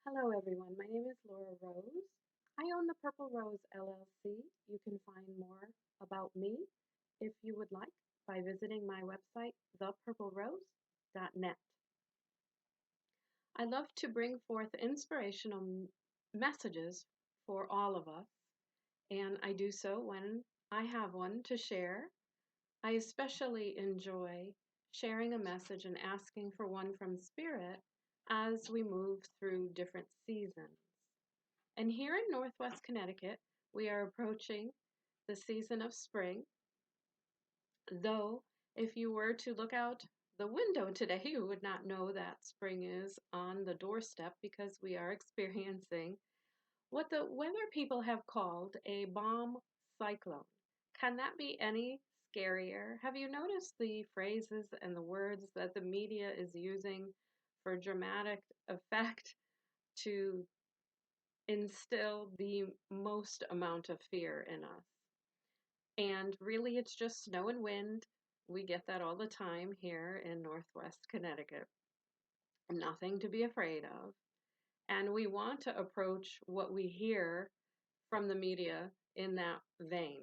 Hello, everyone. My name is Laura Rose. I own the Purple Rose LLC. You can find more about me if you would like by visiting my website, thepurplerose.net. I love to bring forth inspirational messages for all of us, and I do so when I have one to share. I especially enjoy sharing a message and asking for one from Spirit as we move through different seasons. And here in Northwest Connecticut, we are approaching the season of spring, though if you were to look out the window today, you would not know that spring is on the doorstep because we are experiencing what the weather people have called a bomb cyclone. Can that be any scarier? Have you noticed the phrases and the words that the media is using for dramatic effect to instill the most amount of fear in us? And really, it's just snow and wind. We get that all the time here in Northwest Connecticut. Nothing to be afraid of. And we want to approach what we hear from the media in that vein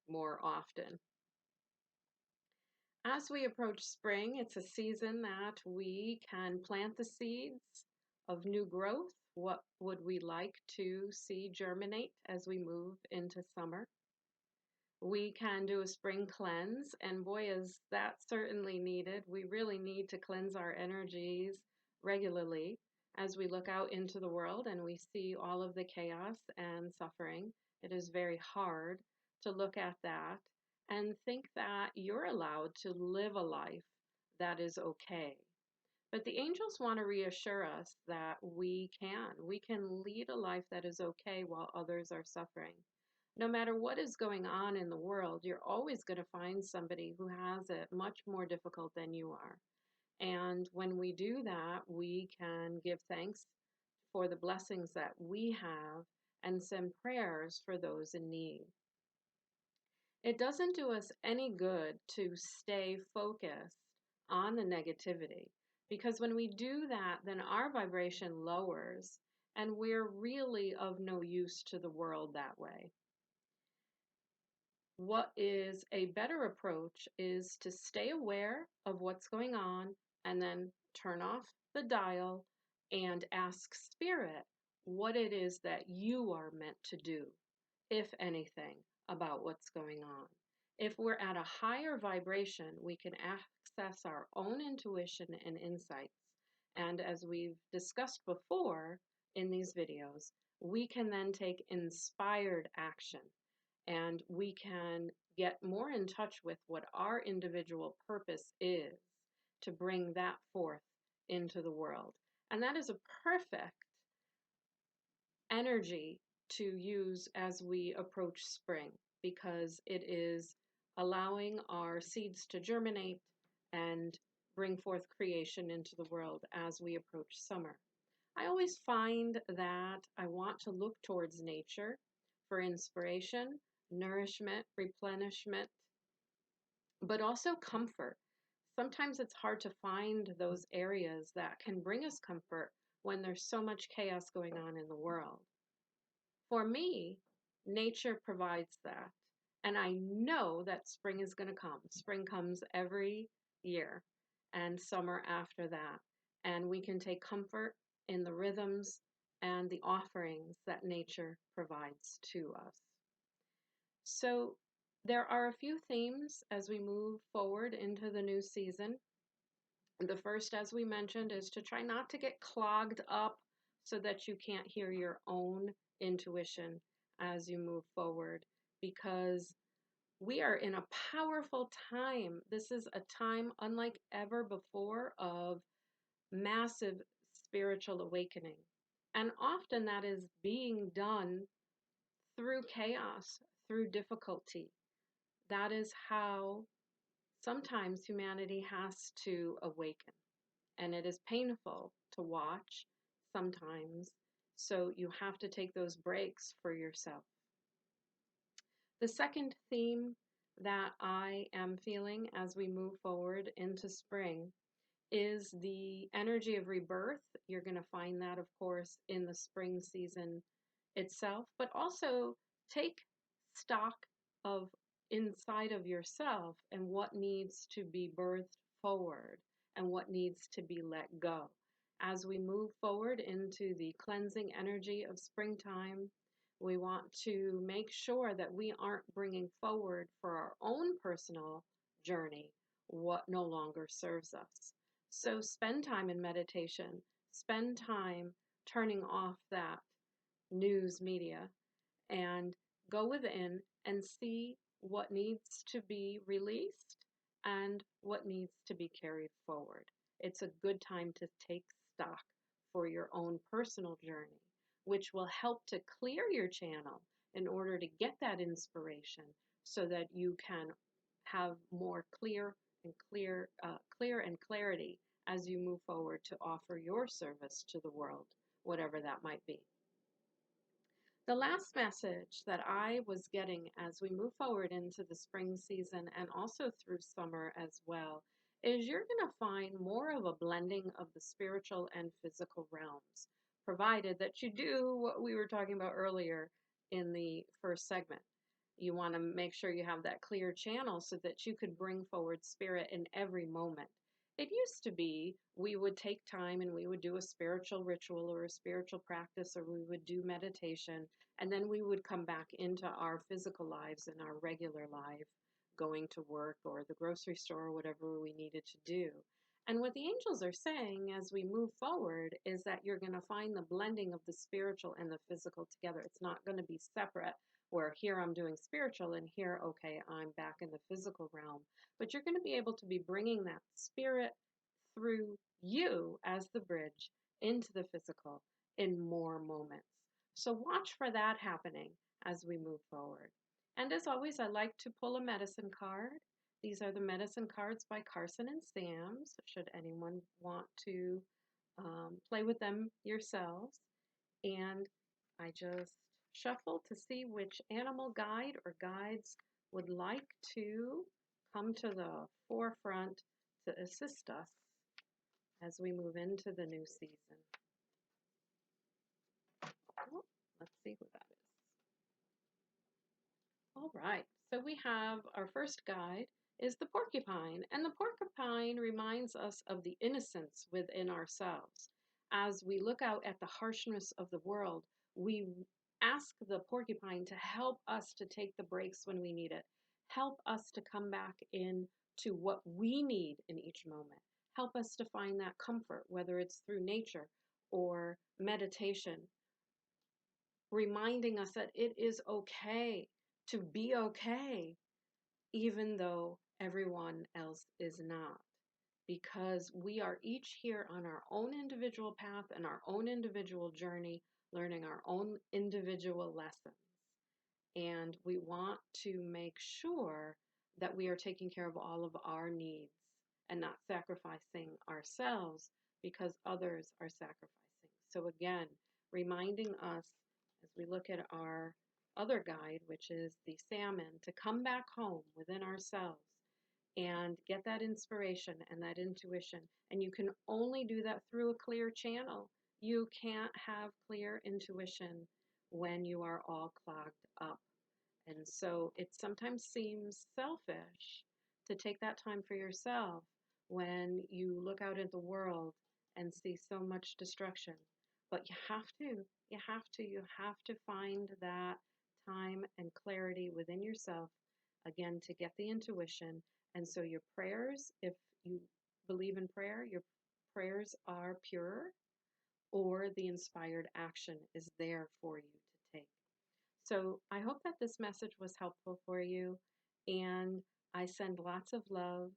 more often. As we approach spring, it's a season that we can plant the seeds of new growth. What would we like to see germinate as we move into summer? We can do a spring cleanse, and boy, is that certainly needed. We really need to cleanse our energies regularly as we look out into the world and we see all of the chaos and suffering. It is very hard to look at that and think that you're allowed to live a life that is okay. But the angels want to reassure us that we can. We can lead a life that is okay while others are suffering. No matter what is going on in the world, you're always going to find somebody who has it much more difficult than you are. And when we do that, we can give thanks for the blessings that we have and send prayers for those in need. It doesn't do us any good to stay focused on the negativity because when we do that, then our vibration lowers and we're really of no use to the world that way. What is a better approach is to stay aware of what's going on and then turn off the dial and ask Spirit what it is that you are meant to do, if anything, about what's going on. If we're at a higher vibration, we can access our own intuition and insights. And as we've discussed before in these videos, we can then take inspired action and we can get more in touch with what our individual purpose is to bring that forth into the world. And that is a perfect energy to use as we approach spring because it is allowing our seeds to germinate and bring forth creation into the world as we approach summer. I always find that I want to look towards nature for inspiration, nourishment, replenishment, but also comfort. Sometimes it's hard to find those areas that can bring us comfort when there's so much chaos going on in the world. For me, nature provides that. And I know that spring is going to come. Spring comes every year, and summer after that. And we can take comfort in the rhythms and the offerings that nature provides to us. So, there are a few themes as we move forward into the new season. The first, as we mentioned, is to try not to get clogged up so that you can't hear your own intuition as you move forward because we are in a powerful time. This is a time unlike ever before of massive spiritual awakening. And often that is being done through chaos, through difficulty. That is how sometimes humanity has to awaken. And it is painful to watch sometimes. So you have to take those breaks for yourself. The second theme that I am feeling as we move forward into spring is the energy of rebirth. You're going to find that, of course, in the spring season itself, but also take stock of inside of yourself and what needs to be birthed forward and what needs to be let go. As we move forward into the cleansing energy of springtime, we want to make sure that we aren't bringing forward for our own personal journey what no longer serves us. So spend time in meditation, spend time turning off that news media and go within and see what needs to be released and what needs to be carried forward. It's a good time to take stock for your own personal journey, which will help to clear your channel in order to get that inspiration so that you can have more clear and clarity as you move forward to offer your service to the world, whatever that might be. The last message that I was getting as we move forward into the spring season and also through summer as well is you're going to find more of a blending of the spiritual and physical realms, provided that you do what we were talking about earlier in the first segment. You want to make sure you have that clear channel so that you could bring forward spirit in every moment. It used to be we would take time and we would do a spiritual ritual or a spiritual practice, or we would do meditation, and then we would come back into our physical lives and our regular life, going to work or the grocery store or whatever we needed to do. And what the angels are saying as we move forward is that you're going to find the blending of the spiritual and the physical together. It's not going to be separate, where here I'm doing spiritual and here, okay, I'm back in the physical realm. But you're going to be able to be bringing that spirit through you as the bridge into the physical in more moments. So watch for that happening as we move forward. And as always, I like to pull a medicine card. These are the medicine cards by Carson and Sams, should anyone want to play with them yourselves. And I just shuffle to see which animal guide or guides would like to come to the forefront to assist us as we move into the new season. Oh, let's see who that is. All right, so we have our first guide is the porcupine, and the porcupine reminds us of the innocence within ourselves. As we look out at the harshness of the world, we ask the porcupine to help us to take the breaks when we need it, help us to come back in to what we need in each moment, help us to find that comfort, whether it's through nature or meditation, reminding us that it is okay to be okay, even though everyone else is not. Because we are each here on our own individual path and our own individual journey, learning our own individual lessons. And we want to make sure that we are taking care of all of our needs and not sacrificing ourselves because others are sacrificing. So, again, reminding us as we look at our other guide, which is the salmon, to come back home within ourselves and get that inspiration and that intuition. And you can only do that through a clear channel. You can't have clear intuition when you are all clogged up. And so it sometimes seems selfish to take that time for yourself when you look out at the world and see so much destruction. But you have to find that time and clarity within yourself, again, to get the intuition. And so your prayers, if you believe in prayer, your prayers are pure, or the inspired action is there for you to take. So I hope that this message was helpful for you, and I send lots of love,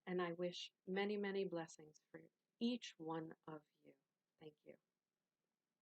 and I wish many, many blessings for each one of you. Thank you.